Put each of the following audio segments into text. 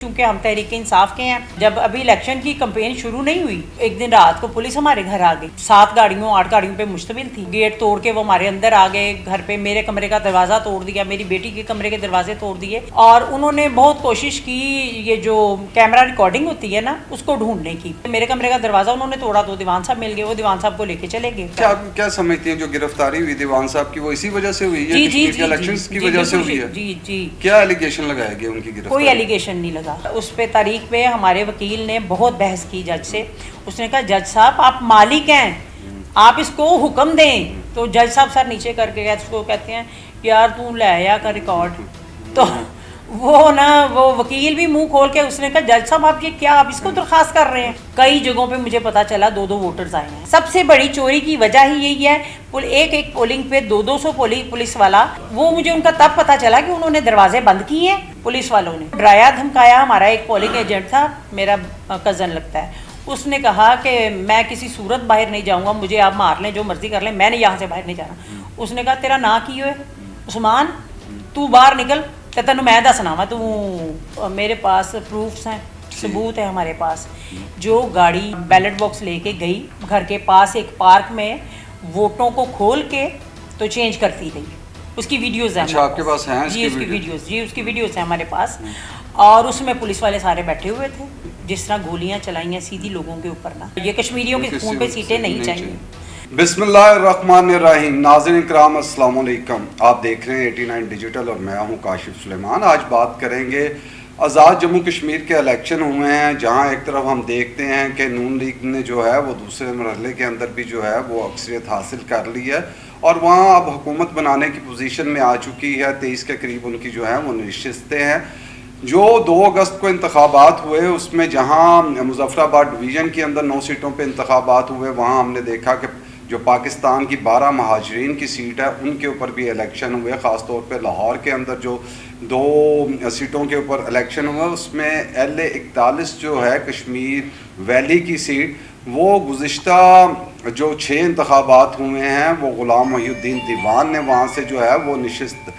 क्योंकि हम तहरीक इंसाफ के हैं। जब अभी इलेक्शन की कैंपेन शुरू नहीं हुई, एक दिन रात को पुलिस हमारे घर आ गई। 7 गाड़ियों 8 गाड़ियों पे मुश्तमिल थी। गेट तोड़ के वो हमारे अंदर आ गए घर पे। मेरे कमरे का दरवाजा तोड़ दिया, मेरी बेटी के कमरे के दरवाजे तोड़ दिए और उन्होंने बहुत कोशिश की ये जो कैमरा रिकॉर्डिंग होती है ना उसको ढूंढने की। मेरे कमरे का दरवाजा उन्होंने तोड़ा तो दीवान साहब मिल गए, वो दीवान साहब को लेके चले गए। आप क्या समझती हैं जो गिरफ्तारी हुई दीवान साहब की वो इसी वजह से हुई है? इलेक्शंस की वजह से हुई है? जी जी। क्या एलिगेशन लगाया गया उनकी गिरफ्तारी? कोई एलिगेशन नहीं लगा। उस पे तारीख पे हमारे वकील ने बहुत बहस की जज से। उसने कहा जज साहब आप मालिक हैं, आप इसको हुक्म दें। तो जज साहब सर नीचे करके उसको कहते हैं यार तू ले आया का रिकॉर्ड। तो वो वकील भी मुंह खोल के उसने कहा जज साहब आप ये क्या, आप इसको दरखास्त कर रहे हैं। कई जगहों पे मुझे पता चला 2-2 वोटर्स आए हैं। सबसे बड़ी चोरी की वजह ही यही है, एक पोलिंग पे 200 पुलिस वाला, वो मुझे उनका तब पता चला कि उन्होंने दरवाजे बंद किए हैं। पुलिस वालों ने डराया धमकाया। हमारा एक पोलिंग एजेंट था, मेरा कज़न लगता है, उसने कहा कि मैं किसी सूरत बाहर नहीं जाऊंगा, मुझे आप मार लें जो मर्जी कर लें, मैंने यहाँ से बाहर नहीं जाना। उसने कहा तेरा ना की है उस्मान, तू बाहर निकल, तो तेन मैं दसना वा तू। मेरे पास प्रूफ्स हैं, सबूत है हमारे पास। जो गाड़ी बैलेट बॉक्स लेके गई घर के पास एक पार्क में, वोटों को खोल के तो चेंज करती रही, उसकी वीडियोस हैं। अच्छा, आपके पास हैं जी उसकी वीडियोस? जी उसकी वीडियोस हैं हमारे पास। और उसमें पुलिस वाले सारे बैठे हुए थे, जिस तरह गोलियां चलाई हैं सीधी लोगों के ऊपर ना। ये कश्मीरियों के खून पे सीटें नहीं चाहिए। बिस्मिल्लाहिर्रहमानिर्रहीम। नाज़रीन इकराम अस्सलाम वालेकुम। आप देख रहे हैं 89 डिजिटल और मैं हूं काशिफ सुलेमान। आज बात करेंगे आज़ाद जम्मू कश्मीर के इलेक्शन हुए हैं, जहां एक तरफ हम देखते हैं कि नून लीग ने जो है वो दूसरे मरहले के अंदर भी जो है वो अक्सरियत हासिल कर ली है और वहाँ अब हुकूमत बनाने की पोजीशन में आ चुकी है। 23 के करीब उनकी जो है वो नशिस्तें हैं। जो 2 अगस्त को इंतखाबात हुए उसमें जहाँ मुजफ्फराबाद डिवीज़न के अंदर 9 सीटों पे इंतखाबात हुए, वहाँ हमने देखा कि जो पाकिस्तान की 12 महाजरीन की सीट है उनके ऊपर भी इलेक्शन हुए। ख़ास तौर पे लाहौर के अंदर जो 2 सीटों के ऊपर इलेक्शन हुआ उसमें LA 41 जो है कश्मीर वैली की सीट, वो गुज़िश्ता जो 6 इंतखाबात हुए हैं वो ग़ुलाम मोहिउद्दीन दीवान ने वहाँ से जो है वो नशिस्त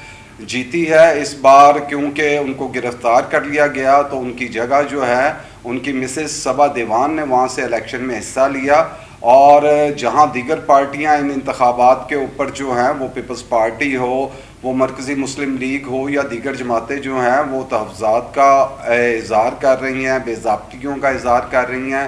जीती है। इस बार क्योंकि उनको गिरफ़्तार कर लिया गया तो उनकी जगह जो है उनकी मिसेस सबा दीवान ने वहाँ से इलेक्शन में हिस्सा लिया। और जहाँ दीगर पार्टियाँ इन इंतखाबात के ऊपर जो हैं वो पीपल्स पार्टी हो, वो मरकज़ी मुस्लिम लीग हो या दीगर जमातें जो हैं वो तहफ़्ज़ात का इज़हार कर रही हैं, बेज़ाब्तियों का इज़हार कर रही हैं,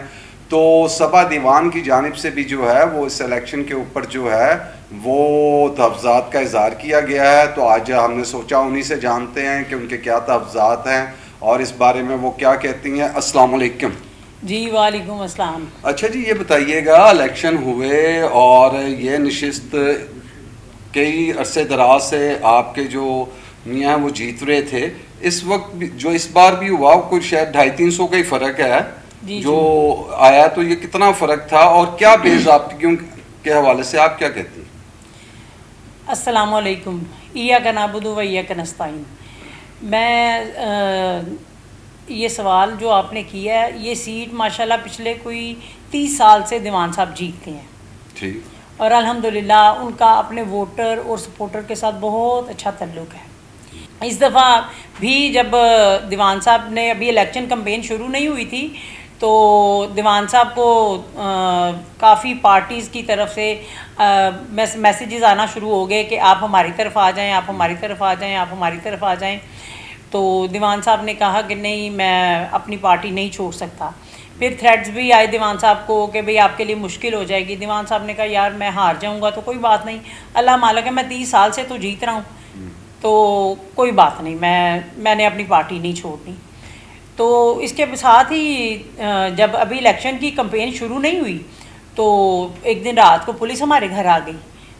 तो सबा दीवान की जानिब से भी जो है वो इस इलेक्शन के ऊपर जो है वो तहफ़्ज़ात का इज़हार किया गया है। तो आज हमने सोचा उन्हीं से जानते हैं कि उनके क्या तहफ़्ज़ात हैं और इस बारे में वो क्या कहती हैं। अस्सलाम वालेकुम। जी वालेकुम अस्सलाम। अच्छा जी, ये बताइएगा इलेक्शन हुए और ये नशिस्त कई अरसे दराज से आपके जो मियाँ वो जीत रहे थे, इस वक्त जो इस बार भी हुआ कुछ शायद 250-300 का ही फ़र्क है जो आया, तो ये कितना फ़र्क था और क्या बेज़ाब्तियों के हवाले से आप क्या कहती हैं? अस्सलाम वालेकुम। इय्याका नअबुदु व इय्याका नस्तईन। मैं ये सवाल जो आपने किया है, ये सीट माशाल्लाह पिछले कोई 30 साल से दीवान साहब जीतते हैं। ठीक। और अल्हम्दुलिल्लाह उनका अपने वोटर और सपोर्टर के साथ बहुत अच्छा ताल्लुक़ है। इस दफ़ा भी जब दीवान साहब ने, अभी इलेक्शन कैंपेन शुरू नहीं हुई थी, तो दीवान साहब को काफ़ी पार्टीज़ की तरफ से मैसेजेस आना शुरू हो गए कि आप हमारी तरफ आ जाएं, आप हमारी तरफ आ जाएं, आप हमारी तरफ आ जाएं। तो दीवान साहब ने कहा कि नहीं, मैं अपनी पार्टी नहीं छोड़ सकता। फिर थ्रेड्स भी आए दीवान साहब को कि भाई आपके लिए मुश्किल हो जाएगी। दीवान साहब ने कहा यार मैं हार जाऊंगा तो कोई बात नहीं, अल्लाह मालिक है, मैं 30 साल से तो जीत रहा हूँ, तो कोई बात नहीं, मैंने अपनी पार्टी नहीं छोड़नी। तो इसके साथ ही जब अभी इलेक्शन की कैंपेन शुरू नहीं हुई, तो एक दिन रात को पुलिस हमारे घर आ गई।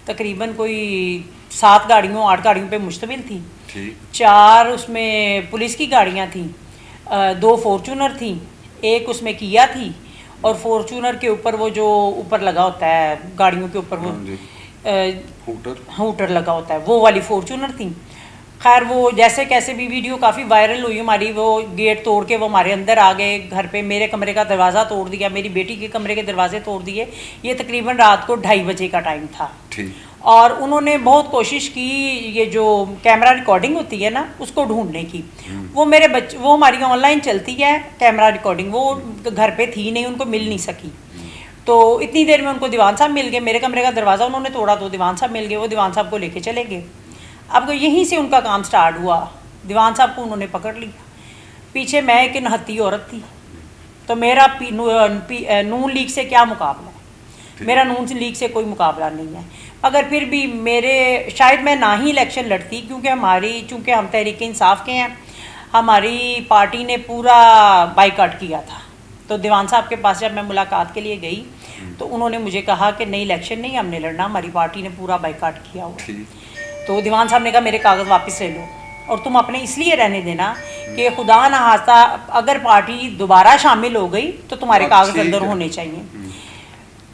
तकरीबन कोई 7 गाड़ियों 8 गाड़ियों पे मुश्तमिल थी। 4 उसमें पुलिस की गाड़ियाँ थीं, 2 फॉर्चूनर थी, एक उसमें किया थी और फॉर्चूनर के ऊपर वो जो ऊपर लगा होता है गाड़ियों के ऊपर वो हूटर लगा होता है, वो वाली फॉर्चूनर थी। खैर वो जैसे कैसे भी वीडियो काफ़ी वायरल हुई हमारी। वो गेट तोड़ के वो हमारे अंदर आ गए घर पे। मेरे कमरे का दरवाज़ा तोड़ दिया, मेरी बेटी के कमरे के दरवाजे तोड़ दिए। ये तकरीबन रात को 2:30 बजे का टाइम था। और उन्होंने बहुत कोशिश की ये जो कैमरा रिकॉर्डिंग होती है ना उसको ढूंढने की। वो मेरे बच्चे, वो हमारी ऑनलाइन चलती है कैमरा रिकॉर्डिंग, वो घर पे थी नहीं, उनको मिल नहीं सकी। तो इतनी देर में उनको दीवान साहब मिल गए, मेरे कमरे का दरवाज़ा उन्होंने तोड़ा तो दीवान साहब मिल गए, वो दीवान साहब को लेके चले गए। अब यहीं से उनका काम स्टार्ट हुआ, दीवान साहब को उन्होंने पकड़ लिया। पीछे मैं एक नहत्ती औरत थी, तो मेरा नून लीग से क्या मुकाबला है, मेरा नून लीग से कोई मुकाबला नहीं है। मगर फिर भी मेरे, शायद मैं ना ही इलेक्शन लड़ती, क्योंकि चूँकि हम तहरीक इंसाफ के हैं, हमारी पार्टी ने पूरा बाइकआउट किया था। तो दीवान साहब के पास जब मैं मुलाकात के लिए गई तो उन्होंने मुझे कहा कि नहीं, इलेक्शन नहीं हमने लड़ना, हमारी पार्टी ने पूरा बाइकआउट किया हुआ। तो दीवान साहब ने कहा मेरे कागज़ वापस ले लो और तुम अपने इसलिए रहने देना कि खुदा न खास्ता अगर पार्टी दोबारा शामिल हो गई तो तुम्हारे कागज़ अंदर होने चाहिए।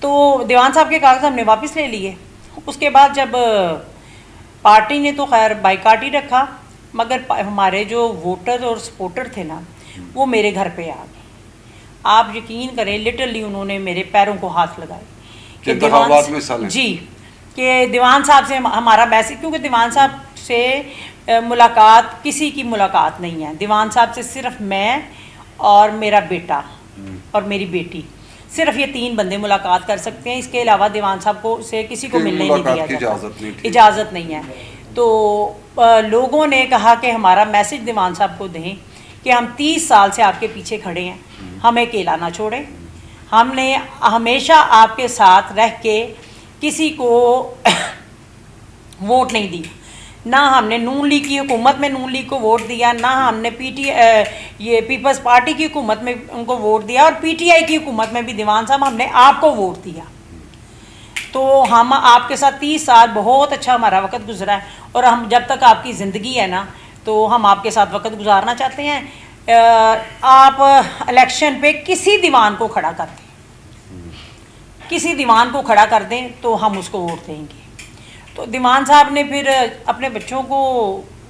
तो दीवान साहब के कागज़ हमने वापस ले लिए। उसके बाद जब पार्टी ने तो खैर बाइकआउट ही रखा, मगर हमारे जो वोटर और सपोर्टर थे ना वो मेरे घर पे आ गए। आप यकीन करें, लिटरली उन्होंने मेरे पैरों को हाथ लगाए कि दीवान साहब से हमारा मैसेज, क्योंकि दीवान साहब से मुलाकात किसी की मुलाकात नहीं है। दीवान साहब से सिर्फ मैं और मेरा बेटा और मेरी बेटी, सिर्फ ये 3 बंदे मुलाकात कर सकते हैं। इसके अलावा दीवान साहब को से किसी को मिलने नहीं दिया जाता, इजाज़त नहीं है। तो लोगों ने कहा कि हमारा मैसेज दीवान साहब को दें कि हम 30 साल से आपके पीछे खड़े हैं, हमें अकेला ना छोड़ें। हमने हमेशा आपके साथ रह के किसी को वोट नहीं दी, ना हमने नून लीग की हुकूमत में नून लीग को वोट दिया, ना हमने ये पीपल्स पार्टी की हुकूमत में उनको वोट दिया, और पीटीआई की हुकूमत में भी दीवान साहब हमने आपको वोट दिया। तो हम आपके साथ 30 साल बहुत अच्छा हमारा वक्त गुजरा है, और हम जब तक आपकी ज़िंदगी है ना तो हम आपके साथ वक्त गुजारना चाहते हैं। आप इलेक्शन पे किसी दीवान को खड़ा कर दें, किसी दीवान को खड़ा कर दें तो हम उसको वोट देंगे। तो दीवान साहब ने फिर अपने बच्चों को,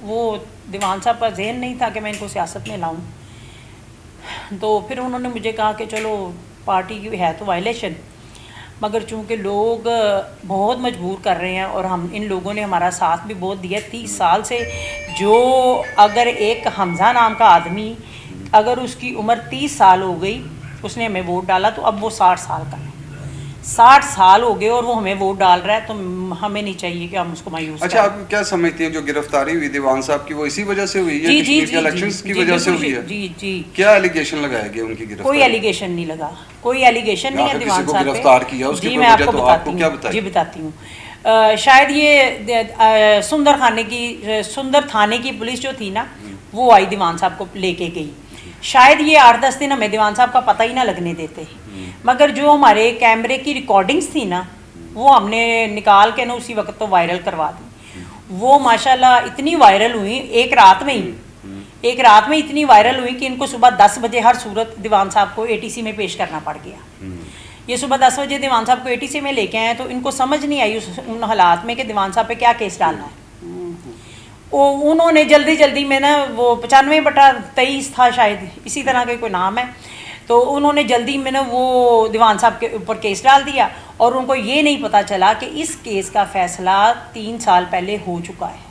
वो दीवान साहब का ज़हन नहीं था कि मैं इनको सियासत में लाऊं, तो फिर उन्होंने मुझे कहा कि चलो पार्टी की है तो वायलेशन, मगर चूँकि लोग बहुत मजबूर कर रहे हैं और हम इन लोगों ने हमारा साथ भी बहुत दिया 30 साल से। जो अगर एक हमज़ा नाम का आदमी, अगर उसकी उम्र 30 साल हो गई, उसने हमें वोट डाला, तो अब वो 60 साल का है, 60 साल हो गए और वो हमें वोट डाल रहा है, तो हमें नहीं चाहिए कि हम उसको मायूस अच्छा, आप क्या समझती हैं जो गिरफ्तारी हुई दीवान साहब की, वो इसी वजह से हुई है, कश्मीर के इलेक्शंस की वजह से हुई है? जी जी। क्या एलिगेशन लगाया गया उनकी गिरफ्तारी? कोई एलिगेशन नहीं लगा, कोई एलिगेशन नहीं है दीवान साहब पे। गिरफ्तार किया उसके जी, मैं आपको बताती हूँ। शायद ये सुंदर थाने की पुलिस जो थी ना, वो आई दीवान साहब को लेके गई। शायद ये 8-10 दिन हमें दीवान साहब का पता ही ना लगने देते, मगर जो हमारे कैमरे की रिकॉर्डिंग्स थी ना वो हमने निकाल के ना उसी वक्त तो वायरल करवा दी। वो माशाल्लाह इतनी वायरल हुई एक रात में इतनी वायरल हुई कि इनको सुबह 10 बजे हर सूरत दीवान साहब को एटीसी में पेश करना पड़ गया। ये सुबह 10 बजे दीवान साहब को एटीसी में लेके आए, तो इनको समझ नहीं आई उन हालात में कि दीवान साहब पे क्या केस डालना है। उन्होंने जल्दी में ना, वो 95/23 था शायद, इसी तरह का कोई नाम है, तो उन्होंने जल्दी में ना वो दीवान साहब के ऊपर केस डाल दिया, और उनको ये नहीं पता चला कि इस केस का फैसला 3 साल पहले हो चुका है।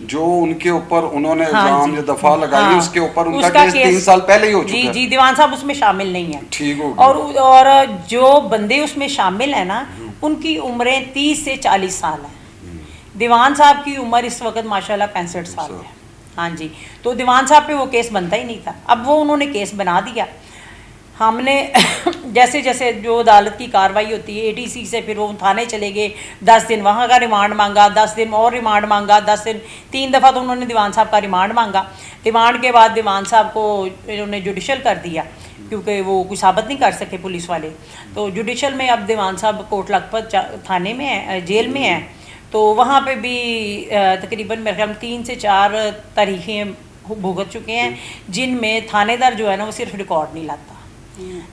जो उनके ऊपर उन्होंने इल्जाम जो दफा लगाई उसके ऊपर उनका केस 3 साल पहले ही हो चुका है। जी, दीवान साहब उसमें शामिल नहीं है। ठीक हो। और जो बंदे उसमें शामिल है ना, उनकी उम्रें 30 से 40 साल है। दीवान साहब की उम्र इस वक्त माशाल्लाह 65 साल है। हाँ जी, तो दीवान साहब पे वो केस बनता ही नहीं था। अब वो उन्होंने केस बना दिया। हमने जैसे जैसे जो अदालत की कार्रवाई होती है, एटीसी से फिर वो थाने चले गए, 10 दिन वहाँ का रिमांड मांगा, 10 दिन और रिमांड मांगा, 10 दिन 3 दफ़ा तो उन्होंने दीवान साहब का रिमांड मांगा। रिमांड के बाद दीवान साहब को उन्होंने जुडिशल कर दिया, क्योंकि वो कुछ साबित नहीं कर सके पुलिस वाले। तो जुडिशल में अब दीवान साहब कोट लखपत थाने में है, जेल में है। तो वहाँ पे भी तकरीबन मेरे ख्याल 3 से 4 तारीखें भुगत चुके हैं, जिनमें थानेदार जो है ना वो सिर्फ रिकॉर्ड नहीं लाता।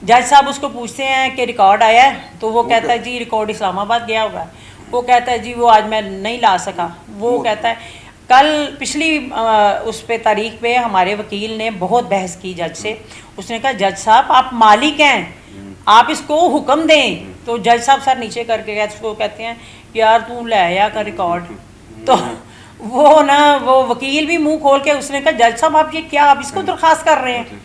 जज साहब उसको पूछते हैं कि रिकॉर्ड आया है, तो वो कहता है जी रिकॉर्ड इस्लामाबाद गया होगा। वो कहता है जी वो आज मैं नहीं ला सका। वो कहता है कल पिछली उस पे तारीख पे हमारे वकील ने बहुत बहस की जज से। उसने कहा जज साहब आप मालिक हैं, आप इसको हुक्म दें। तो जज साहब सर नीचे करके उसको कहते हैं यार तू ले आया का रिकॉर्ड। तो वो ना वो वकील भी मुंह खोल के उसने कहा जज साहब आप ये क्या, आप इसको दरखास्त कर रहे हैं,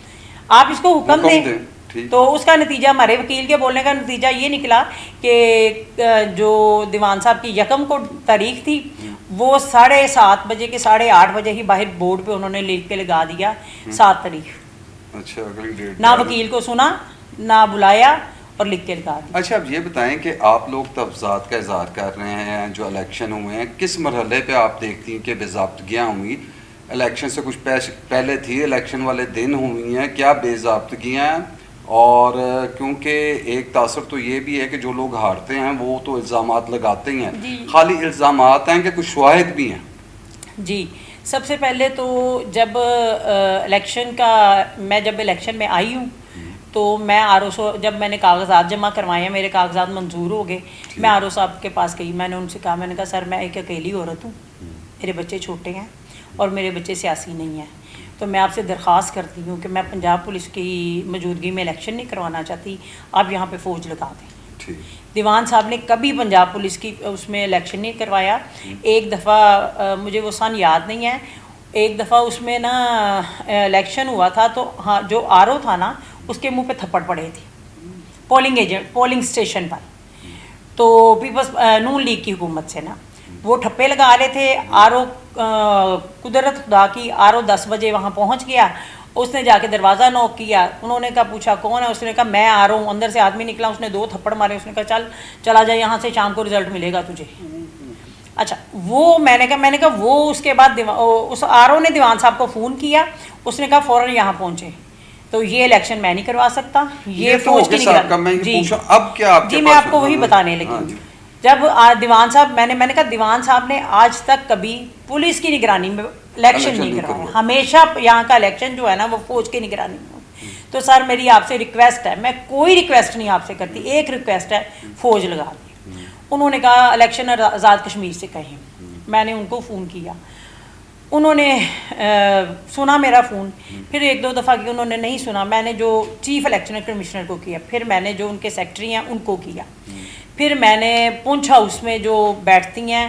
आप इसको हुक्म दें। तो उसका नतीजा, हमारे वकील के बोलने का नतीजा ये निकला कि जो दीवान साहब की यकम को तारीख थी वो 7:30 बजे के 8:30 बजे ही बाहर बोर्ड पे उन्होंने लिख के लगा दिया 7 तारीख। अच्छा, अगली डेट ना वकील को सुना ना बुलाया और लिख के लगा दिया। अच्छा, अब ये बताएं कि आप लोग तफजात का इजहार कर रहे हैं, जो इलेक्शन हुए हैं किस मरहले पे आप देखती हैं कि बेज़ाब्तगियाँ हुई? इलेक्शन से कुछ पहले थी, इलेक्शन वाले दिन हुई हैं, क्या बेज़ाब्तगियाँ हैं? और क्योंकि एक तासर तो ये भी है कि जो लोग हारते हैं वो तो इल्ज़ामात लगाते ही हैं, खाली इल्ज़ामात हैं कि कुछ शवाहिद भी हैं? जी, सबसे पहले तो जब इलेक्शन का, मैं जब इलेक्शन में आई हूँ तो मैं RO जब मैंने कागजात जमा करवाए, मेरे कागजात मंजूर हो गए, मैं RO साहब के पास गई। मैंने उनसे कहा, मैंने कहा सर मैं एक अकेली औरत हूँ, मेरे बच्चे छोटे हैं और मेरे बच्चे सियासी नहीं हैं, तो मैं आपसे दरख्वास्त करती हूँ कि मैं पंजाब पुलिस की मौजूदगी में इलेक्शन नहीं करवाना चाहती, आप यहाँ पे फ़ौज लगा दें। दीवान साहब ने कभी पंजाब पुलिस की उसमें इलेक्शन नहीं करवाया। एक दफ़ा मुझे वो सन याद नहीं है, एक दफ़ा उसमें ना इलेक्शन हुआ था तो हाँ, जो RO था ना उसके मुंह पे थप्पड़ पड़े थे पोलिंग स्टेशन पर। तो पीपल्स नून लीग की हुकूमत से ना वो ठप्पे लगा रहे थे। RO कुदरत खुदा की, RO 10 बजे वहाँ पहुँच गया, उसने जाके दरवाज़ा नॉक किया, उन्होंने कहा पूछा कौन है, उसने कहा मैं RO हूँ। अंदर से आदमी निकला, उसने 2 थप्पड़ मारे, उसने कहा चला जा यहाँ से, शाम को रिजल्ट मिलेगा तुझे। अच्छा, वो मैंने कहा वो उसके बाद उस RO ने दीवान साहब को फ़ोन किया, उसने कहा फ़ौरन यहाँ पहुँचे। तो ये इलेक्शन मैं नहीं करवा सकता, ये तो फौज की निगरानी। जी, अब क्या आपके जी, मैं आपको वही बताने लगी। जब दीवान साहब, मैंने कहा दीवान साहब ने आज तक कभी पुलिस की निगरानी में इलेक्शन नहीं करवाया, हमेशा यहाँ का इलेक्शन जो है ना वो फौज की निगरानी में। तो सर मेरी आपसे रिक्वेस्ट है, मैं कोई रिक्वेस्ट नहीं आपसे करती, एक रिक्वेस्ट है, फौज लगा दी। उन्होंने कहा इलेक्शन आज़ाद कश्मीर से कहें। मैंने उनको फ़ोन किया, उन्होंने सुना मेरा फ़ोन, फिर 1-2 दफ़ा किया, उन्होंने नहीं सुना। मैंने जो चीफ़ इलेक्शन कमिश्नर को किया, फिर मैंने जो उनके सेक्रेटरी हैं उनको किया, फिर मैंने पुंछ हाउस में जो बैठती हैं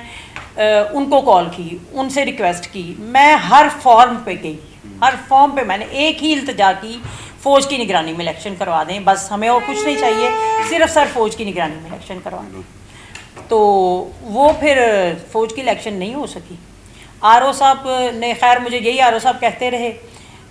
उनको कॉल की, उनसे रिक्वेस्ट की। मैं हर फॉर्म पे गई, हर फॉर्म पे मैंने एक ही इल्तजा की, फ़ौज की निगरानी में इलेक्शन करवा दें, बस हमें और कुछ नहीं चाहिए, सिर्फ सर फ़ौज की निगरानी में इलेक्शन करवा दें। तो वो फिर फ़ौज की इलेक्शन नहीं हो सकी। RO साहब ने, खैर मुझे यही RO साहब कहते रहे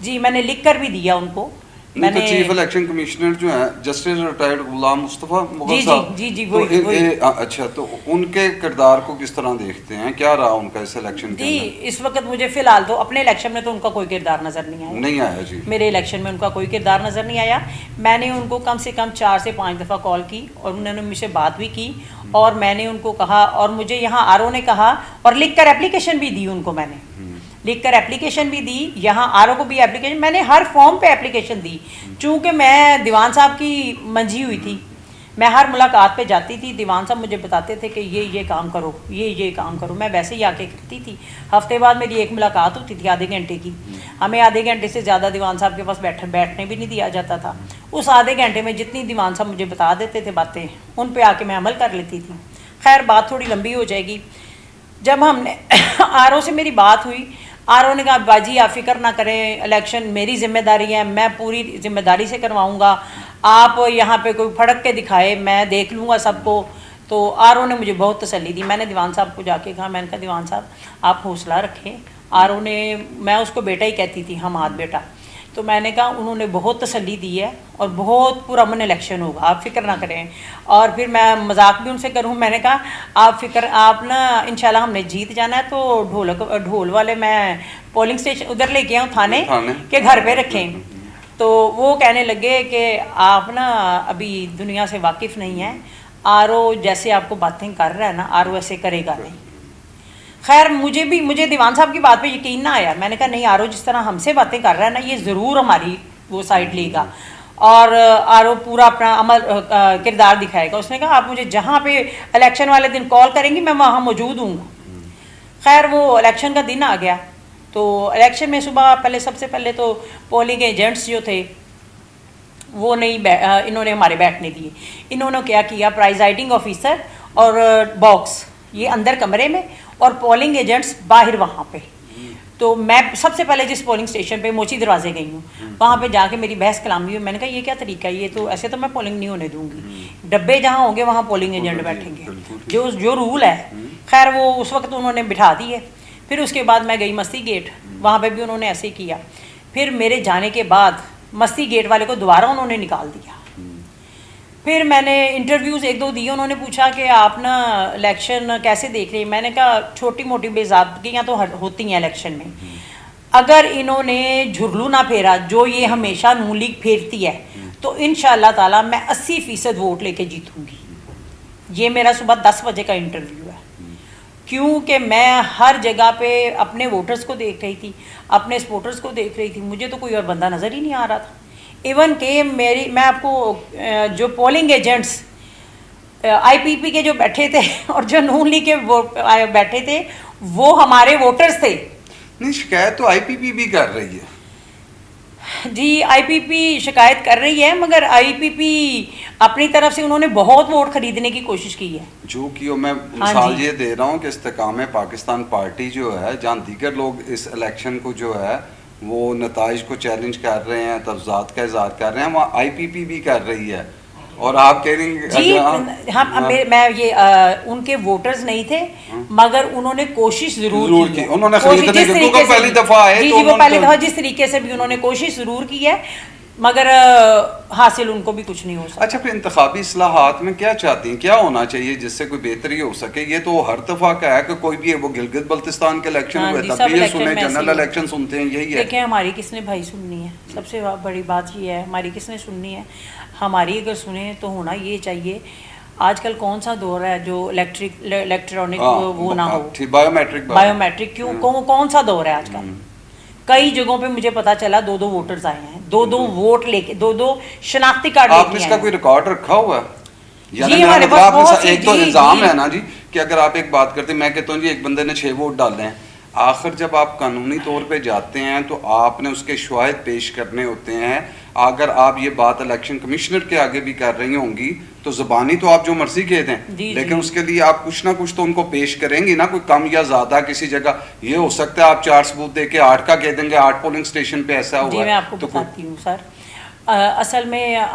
जी, मैंने लिख कर भी दिया उनको। मैंने तो चीफ इलेक्शन कमिश्नर जो है जस्टिस रिटायर्ड गुलाम मुस्तफ़ा मुगल साहब, जी वही। अच्छा, तो उनके किरदार को किस तरह देखते हैं, क्या रहा उनका इस इलेक्शन जी? इस वक्त मुझे फ़िलहाल तो अपने इलेक्शन में तो उनका कोई किरदार नज़र नहीं आया जी। मेरे इलेक्शन में उनका कोई किरदार नज़र नहीं आया। मैंने उनको कम से कम 4 से 5 दफ़ा कॉल की और उन्होंने मुझसे बात भी की, और मैंने उनको कहा, और मुझे यहाँ RO ने कहा, और लिख कर एप्लीकेशन भी दी उनको, मैंने लिख कर एप्लीकेशन भी दी, यहाँ RO को भी एप्लीकेशन, मैंने हर फॉर्म पे एप्लीकेशन दी। चूँकि मैं दीवान साहब की मंझी हुई थी, मैं हर मुलाकात पे जाती थी, दीवान साहब मुझे बताते थे कि ये काम करो, ये काम करो, मैं वैसे ही आके करती थी। हफ्ते बाद मेरी एक मुलाकात होती थी आधे घंटे की, हमें आधे घंटे से ज़्यादा दीवान साहब के पास बैठने भी नहीं दिया जाता था। उस आधे घंटे में जितनी दीवान साहब मुझे बता देते थे बातें, उन पर आके मैं अमल कर लेती थी। खैर बात थोड़ी लंबी हो जाएगी। जब हमने RO से मेरी बात हुई, RO ने कहा बाजी आप फिक्र ना करें, इलेक्शन मेरी जिम्मेदारी है, मैं पूरी जिम्मेदारी से करवाऊंगा, आप यहाँ पे कोई फड़क के दिखाए, मैं देख लूँगा सबको। तो RO ने मुझे बहुत तसल्ली दी। मैंने दीवान साहब को जाके कहा, मैंने कहा दीवान साहब आप हौसला रखें। RO ने, मैं उसको बेटा ही कहती थी, हम हाथ बेटा, तो मैंने कहा उन्होंने बहुत तसल्ली दी है और बहुत पुरअमन इलेक्शन होगा, आप फिक्र ना करें। और फिर मैं मजाक भी उनसे करूँ, मैंने कहा आप ना इंशाल्लाह हमने जीत जाना है, तो ढोल वाले मैं पोलिंग स्टेशन उधर लेके आऊँ, थाने के घर पे रखें। तो वो कहने लगे कि आप ना अभी दुनिया से वाकिफ़ नहीं हैं, RO जैसे आपको बातें कर रहा है ना, RO ऐसे करेगा नहीं। खैर मुझे दीवान साहब की बात पे यकीन ना आया। मैंने कहा नहीं, RO जिस तरह हमसे बातें कर रहा है ना, ये ज़रूर हमारी वो साइड लेगा और RO पूरा अपना अमल किरदार दिखाएगा। उसने कहा आप मुझे जहाँ पे इलेक्शन वाले दिन कॉल करेंगी मैं वहाँ मौजूद हूँगा। खैर वो इलेक्शन का दिन आ गया, तो इलेक्शन में सुबह सबसे पहले तो पोलिंग एजेंट्स जो थे वो नहीं इन्होंने हमारे बैठने दिए। इन्होंने क्या किया, प्राइजाइडिंग ऑफिसर और बॉक्स ये अंदर कमरे में, और पोलिंग एजेंट्स बाहर वहाँ पे। तो मैं सबसे पहले जिस पोलिंग स्टेशन पे मोची दरवाजे गई हूँ, वहाँ पे जाके मेरी बहस कलामी हुई। मैंने कहा ये क्या तरीका है, ये तो ऐसे तो मैं पोलिंग नहीं होने दूंगी। डब्बे जहाँ होंगे वहाँ पोलिंग एजेंट बैठेंगे, जो रूल है। खैर वो उस वक्त उन्होंने बिठा दिए। फिर उसके बाद मैं गई मस्ती गेट, वहाँ पे भी उन्होंने ऐसे ही किया। फिर मेरे जाने के बाद मस्ती गेट वाले को दोबारा उन्होंने निकाल दिया। फिर मैंने इंटरव्यूज़ एक दो दिए। उन्होंने पूछा कि आप ना इलेक्शन कैसे देख रही हैं। मैंने कहा छोटी मोटी बेज़ाब्तियाँ तो होती हैं इलेक्शन में। अगर इन्होंने झुरलू ना फेरा जो ये हमेशा नून लीग फेरती है, तो इंशाअल्लाह ताला मैं 80% वोट लेके जीतूँगी। ये मेरा सुबह 10 बजे का इंटरव्यू है, क्योंकि मैं हर जगह पे अपने वोटर्स को देख रही थी, अपने सपोर्टर्स को देख रही थी। मुझे तो कोई और बंदा नज़र ही नहीं आ रहा था। इवन के मैं आपको जो पोलिंग एजेंट्स आईपीपी के जो बैठे थे और जो नून लीग के बैठे थे, वो हमारे वोटर्स थे। नहीं, शिकायत तो आईपीपी भी कर रही है जी। आईपीपी शिकायत कर रही है, मगर आईपीपी अपनी तरफ से उन्होंने बहुत वोट खरीदने की कोशिश की है। जो कि मैं मिसाल ये दे रहा हूँ कि इस्तेकाम पाकिस्तान पार्टी जो है, जहाँ दीगर लोग इस इलेक्शन को जो है वो नताइज को चैलेंज कर रहे हैं, तफजात का इज़हार कर रहे हैं, वहाँ आईपीपी भी कर रही है। और आप कह रही हैं जी मैं ये उनके वोटर्स नहीं थे, मगर उन्होंने कोशिश जरूर की। उन्होंने खरीदने की, तो पहली दफा है। जी, वो पहली दफा जिस तरीके से भी उन्होंने कोशिश जरूर की है, मगर हासिल उनको भी कुछ नहीं हो सका। अच्छा, फिर इंतखाबी इस्लाहात में क्या चाहती हैं, क्या होना चाहिए जिससे कोई बेहतरी हो सके? ये तो हर दफा का है कि कोई भी है, वो गिलगित बल्तिस्तान के इलेक्शन हुए तब भी ये सुने, जनरल इलेक्शन सुनते हैं, यही है। देखिए हमारी किसने भाई सुननी है, सबसे बड़ी बात ये है, हमारी किसने सुननी है? हमारी अगर सुने तो होना ये चाहिए। आजकल कौन सा दौर है जो इलेक्ट्रॉनिक वो ना हो, बायोमेट्रिक क्यों कौन सा दौर है आजकल? कई जगहों पे मुझे पता चला 2-2 वोटर्स आए हैं, 2-2 वोट लेके, 2-2 शनाख्ती कार्ड लेके। आपने इसका कोई रिकॉर्ड रखा हुआ है? जी, हमारे पास बहुत एक तो इल्जाम है ना जी कि अगर आप एक बात करते, मैं कहता हूँ जी एक बंदे ने 6 वोट डाले हैं, आखिर जब आप कानूनी तौर पे जाते हैं तो आपने उसके शवाहिद पेश करने होते हैं। अगर आप ये बात इलेक्शन कमिश्नर के आगे भी कर रही होंगी तो ज़बानी तो आप जो मर्जी कह दें, लेकिन उसके लिए आप कुछ ना कुछ तो उनको पेश करेंगी ना, कोई कम या ज़्यादा किसी जगह। ये हो सकता है आप 4 सबूत दे के 8 का कह देंगे, 8 पोलिंग स्टेशन पे ऐसा हुआ। मैं आपको बताती हूँ सर, असल में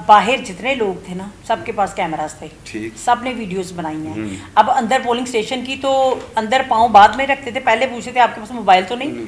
बाहर जितने लोग थे ना, सबके पास कैमरास थे, सब ने वीडियोस बनाई हैं। अब अंदर पोलिंग स्टेशन की तो अंदर पाँव बाद में रखते थे, पहले पूछते थे आपके पास मोबाइल तो नहीं।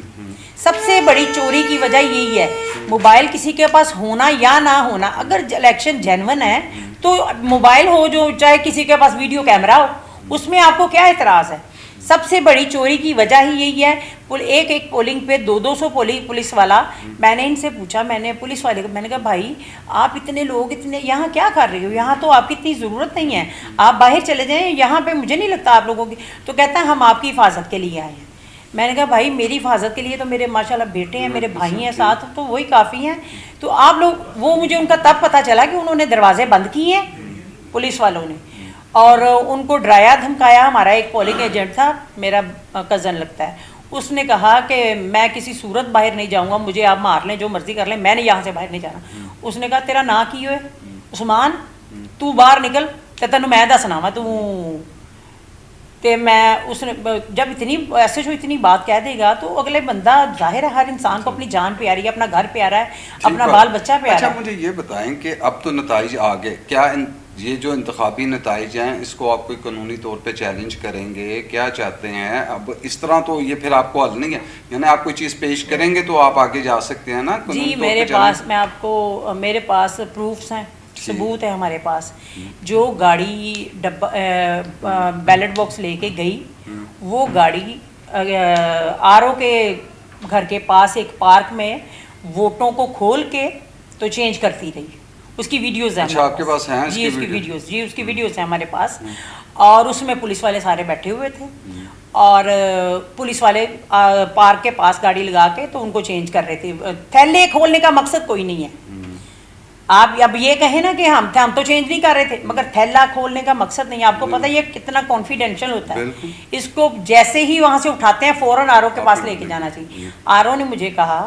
सबसे बड़ी चोरी की वजह यही है, मोबाइल किसी के पास होना या ना होना। अगर इलेक्शन जेन्युइन है तो मोबाइल हो, जो चाहे किसी के पास वीडियो कैमरा हो, उसमें आपको क्या एतराज़ है? सबसे बड़ी चोरी की वजह ही यही है। एक पोलिंग पे 200 पुलिस वाला, मैंने इनसे पूछा, मैंने पुलिस वाले को मैंने कहा भाई आप इतने लोग इतने यहाँ क्या कर रहे हो? यहाँ तो आपकी इतनी ज़रूरत नहीं है, आप बाहर चले जाएं, यहाँ पे मुझे नहीं लगता आप लोगों की। तो कहता है हम आपकी हिफाजत के लिए आए हैं। मैंने कहा भाई मेरी हिफाजत के लिए तो मेरे माशाल्लाह बेटे हैं, मेरे भाई हैं साथ, तो वही काफ़ी हैं। तो आप लोग, वो मुझे उनका तब पता चला कि उन्होंने दरवाजे बंद किए हैं पुलिस वालों ने, और उनको डराया धमकाया। हमारा एक पोलिंग एजेंट था, मेरा कज़न लगता है, उसने कहा कि मैं किसी सूरत बाहर नहीं जाऊंगा, मुझे आप मार लें, जो मर्जी कर लें, मैंने यहाँ से बाहर नहीं जाना। उसने कहा तेरा ना की होए उस्मान, तू बाहर निकल, तो तेन मैं दसना वा तू। तो मैं उसने जब इतनी ऐसे जो इतनी बात कह देगा तो अगले बंदा, जाहिर है हर इंसान को अपनी जान प्यारी है, अपना घर प्यारा है, अपना बाल बच्चा प्यारा है। अच्छा, मुझे ये बताएं कि अब तो नताइज आ गए, क्या ये जो इंतखाबी नताइज हैं इसको आप कोई कानूनी तौर पे चैलेंज करेंगे? क्या चाहते हैं? अब इस तरह तो ये फिर आपको हल नहीं है, यानी आप कोई चीज़ पेश करेंगे तो आप आगे जा सकते हैं ना? जी मेरे पास, मैं आपको, मेरे पास प्रूफ्स हैं, सबूत है हमारे पास। जो गाड़ी डब्बा बैलेट बॉक्स लेके गई, वो गाड़ी आरओ के घर के पास एक पार्क में वोटों को खोल के तो चेंज करती रही। उसकी वीडियोस हैं। अच्छा, आपके पास हैं? जी उसकी वीडियोस, जी उसकी वीडियोस हैं हमारे पास। और उसमें पुलिस वाले सारे बैठे हुए थे, और पुलिस वाले पार्क के पास गाड़ी लगा के तो उनको चेंज कर रहे थे। थैले खोलने का मकसद कोई नहीं है। आप अब ये कहें ना कि हम तो चेंज नहीं कर रहे थे, मगर थैला खोलने का मकसद नहीं है। आपको पता है ये कितना कॉन्फिडेंशियल होता है। इसको जैसे ही वहाँ से उठाते हैं फौरन आरओ के पास लेके जाना चाहिए। आरओ ने मुझे कहा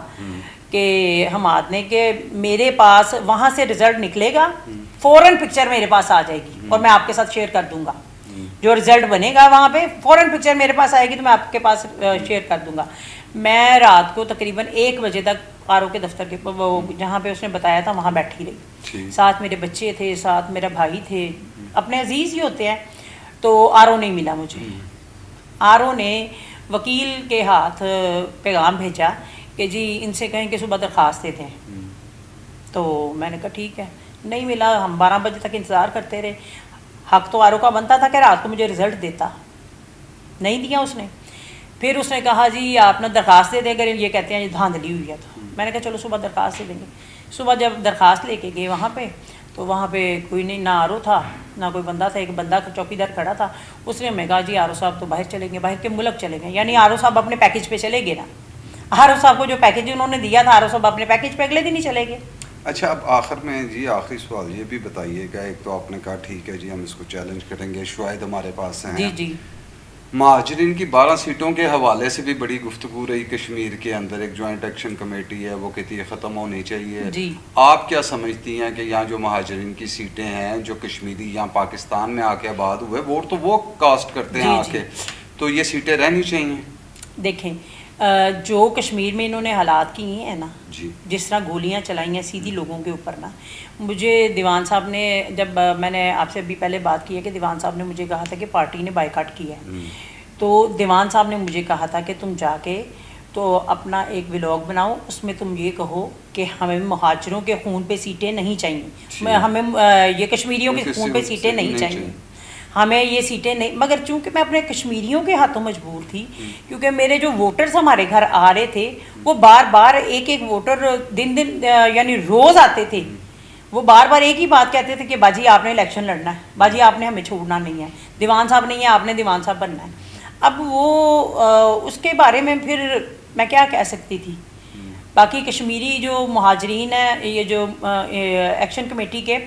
कि हमाद ने कि मेरे पास वहाँ से रिजल्ट निकलेगा, फौरन पिक्चर मेरे पास आ जाएगी और मैं आपके साथ शेयर कर दूंगा। जो रिजल्ट बनेगा वहाँ पे फ़ौरन पिक्चर मेरे पास आएगी तो मैं आपके पास शेयर कर दूंगा। मैं रात को तकरीबन 1 बजे तक आरओ के दफ्तर के वो जहाँ पे उसने बताया था वहाँ बैठी रही, साथ मेरे बच्चे थे, साथ मेरा भाई थे, अपने अजीज़ ही होते हैं। तो आरओ नहीं मिला मुझे। आरओ ने वकील के हाथ पैगाम भेजा कि जी इनसे कहें कि सुबह दरख्वास्त देते हैं। तो मैंने कहा ठीक है, नहीं मिला। हम 12 बजे तक इंतज़ार करते रहे। हक तो आरओ का बनता था कि रात को मुझे रिज़ल्ट देता, नहीं दिया उसने। फिर उसने कहा जी आप ना दरख्वास्त दे देंगे, ये कहते हैं ये धांधली हुई है। तो मैंने कहा चलो सुबह दरख्वास्त दे देंगे। सुबह जब दरख्वास्त लेके गए वहाँ पे, तो वहाँ पे कोई नहीं, ना आरओ था ना कोई बंदा था। एक बंदा चौकीदार खड़ा था, उसने हमें कहा जी आरओ साहब तो बाहर चलेंगे, बाहर के मुल्क चलेंगे, यानी आरओ साहब अपने पैकेज पे चले गए ना। आरओ साहब को जो पैकेज उन्होंने दिया था, आरओ साहब अपने पैकेज पे अगले दिन ही चले गए। अच्छा, अब आखिर में जी आखिरी सवाल ये भी बताइएगा, एक तो आपने कहा ठीक है जी हम इसको चैलेंज करेंगे, शुआइद हमारे पास हैं जी जी। महाजरीन की 12 सीटों के हवाले से भी बड़ी गुफ्तगू रही कश्मीर के अंदर। एक जॉइंट एक्शन कमेटी है, वो कहती है ख़त्म होनी चाहिए जी। आप क्या समझती हैं कि यहाँ जो महाजरीन की सीटें हैं, जो कश्मीरी यहाँ पाकिस्तान में आके आबाद हुए, वोट तो वो कास्ट करते हैं आके, तो ये सीटें रहनी चाहिए? देखें, जो कश्मीर में इन्होंने हालात किए हैं ना जी, जिस तरह गोलियां चलाई हैं सीधी लोगों के ऊपर ना, मुझे दीवान साहब ने, जब मैंने आपसे अभी पहले बात की है कि दीवान साहब ने मुझे कहा था कि पार्टी ने बायकॉट किया है, तो दीवान साहब ने मुझे कहा था कि तुम जाके तो अपना एक व्लॉग बनाओ, उसमें तुम ये कहो कि हमें मुहाजिरों के खून पे सीटें नहीं चाहिए, हमें ये कश्मीरियों के खून पे सीटें नहीं चाहिए, हमें ये सीटें नहीं। मगर चूंकि मैं अपने कश्मीरियों के हाथों मजबूर थी, क्योंकि मेरे जो वोटर्स हमारे घर आ रहे थे वो बार बार एक एक वोटर दिन यानी रोज़ आते थे, वो बार बार एक ही बात कहते थे कि बाजी आपने इलेक्शन लड़ना है, बाजी आपने हमें छोड़ना नहीं है, दीवान साहब नहीं है आपने दीवान साहब बनना है। अब वो उसके बारे में फिर मैं क्या कह सकती थी। बाकी कश्मीरी जो मुहाजरीन है, ये जो एक्शन कमेटी के,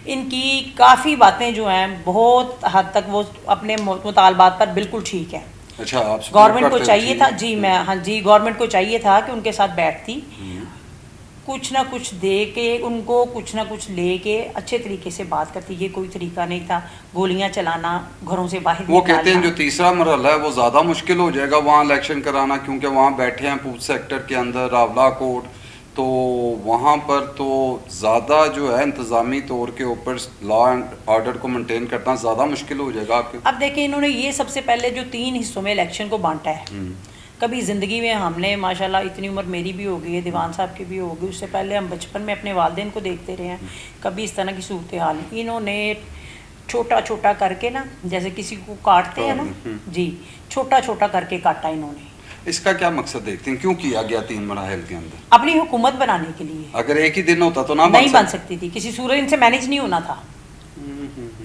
इनकी काफ़ी बातें जो हैं बहुत हद तक वो अपने मुतालबात पर बिल्कुल ठीक है। अच्छा, आप गवर्नमेंट को चाहिए था जी, मैं हाँ जी, गवर्नमेंट को चाहिए था कि उनके साथ बैठती, कुछ ना कुछ दे के उनको कुछ ना कुछ ले के अच्छे तरीके से बात करती। ये कोई तरीका नहीं था गोलियां चलाना, घरों से बाहर। वो कहते हैं जो तीसरा मरहला है वो ज़्यादा मुश्किल हो जाएगा वहाँ इलेक्शन कराना, क्योंकि वहाँ बैठे हैं पूंछ सेक्टर के अंदर रावला कोट, तो वहाँ पर तो ज़्यादा जो है इंतज़ामी तौर के ऊपर लॉ एंड ऑर्डर को मेंटेन करना ज़्यादा मुश्किल हो जाएगा आपके। अब देखिए, इन्होंने ये सबसे पहले जो 3 हिस्सों में इलेक्शन को बांटा है, कभी ज़िंदगी में हमने माशाल्लाह, इतनी उम्र मेरी भी हो गई है, दीवान साहब की भी हो गई, उससे पहले हम बचपन में अपने वालिदैन को देखते रहे हैं, कभी इस तरह की सूरत हाल। इन्होंने छोटा छोटा करके ना, जैसे किसी को काटते हैं ना जी, छोटा छोटा करके काटा इन्होंने। इसका क्या मकसद देखते हैं, क्यों किया गया 3 मराहल के अंदर? अपनी हुकूमत बनाने के लिए। अगर एक ही दिन होता तो ना नहीं बन सकती थी, किसी सूरत इनसे मैनेज नहीं होना था,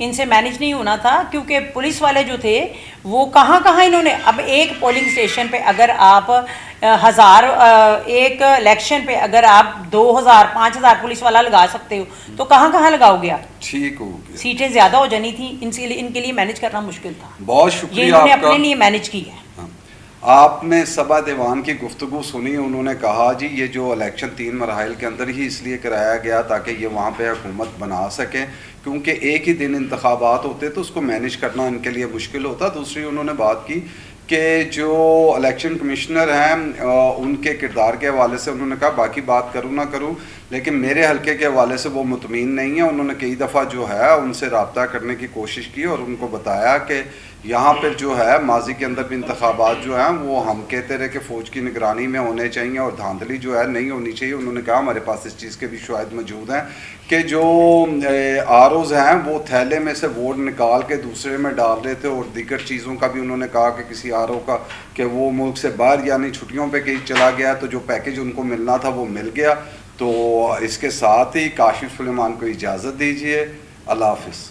इनसे मैनेज नहीं होना था, क्योंकि पुलिस वाले जो थे वो कहाँ कहाँ इन्होंने, अब एक पोलिंग स्टेशन पे अगर आप 1000, एक इलेक्शन पे अगर आप 2000 5000 पुलिस वाला लगा सकते हो, तो कहाँ कहाँ लगाओगे आप? ठीक हो गया, सीटें ज़्यादा हो जानी थी, इनके लिए मैनेज करना मुश्किल था। बहुत शुक्रिया, ये इन्होंने अपने लिए मैनेज की है। आपने सबा दीवान की गुफ्तगू सुनी। उन्होंने कहा जी ये जो इलेक्शन 3 मराहल के अंदर ही इसलिए कराया गया ताकि ये वहाँ पे हुकूमत बना सकें, क्योंकि एक ही दिन इंतखाबात होते तो उसको मैनेज करना इनके लिए मुश्किल होता। दूसरी उन्होंने बात की कि जो इलेक्शन कमिश्नर हैं उनके किरदार के हवाले से उन्होंने कहा बाकी बात करूँ ना करूँ, लेकिन मेरे हलके के हवाले से वो मुतमीन नहीं है। उन्होंने कई दफ़ा जो है उनसे रब्ता करने की कोशिश की और उनको बताया कि यहाँ पर जो है माजी के अंदर भी इंतखाबात जो हैं वो हम कहते रहे कि फ़ौज की निगरानी में होने चाहिए और धांधली जो है नहीं होनी चाहिए। उन्होंने कहा हमारे पास इस चीज़ के भी शवाहिद मौजूद हैं कि जो आरओज़ हैं वो थैले में से वोट निकाल के दूसरे में डाल रहे थे, और दीगर चीज़ों का भी उन्होंने कहा कि किसी आरओ का कि वो मुल्क से बाहर यानी छुट्टियों पे कहीं चला गया, तो जो पैकेज उनको मिलना था वो मिल गया। तो इसके साथ ही काशिफ सुलेमान को इजाज़त दीजिए। अल्लाह हाफ़िज़।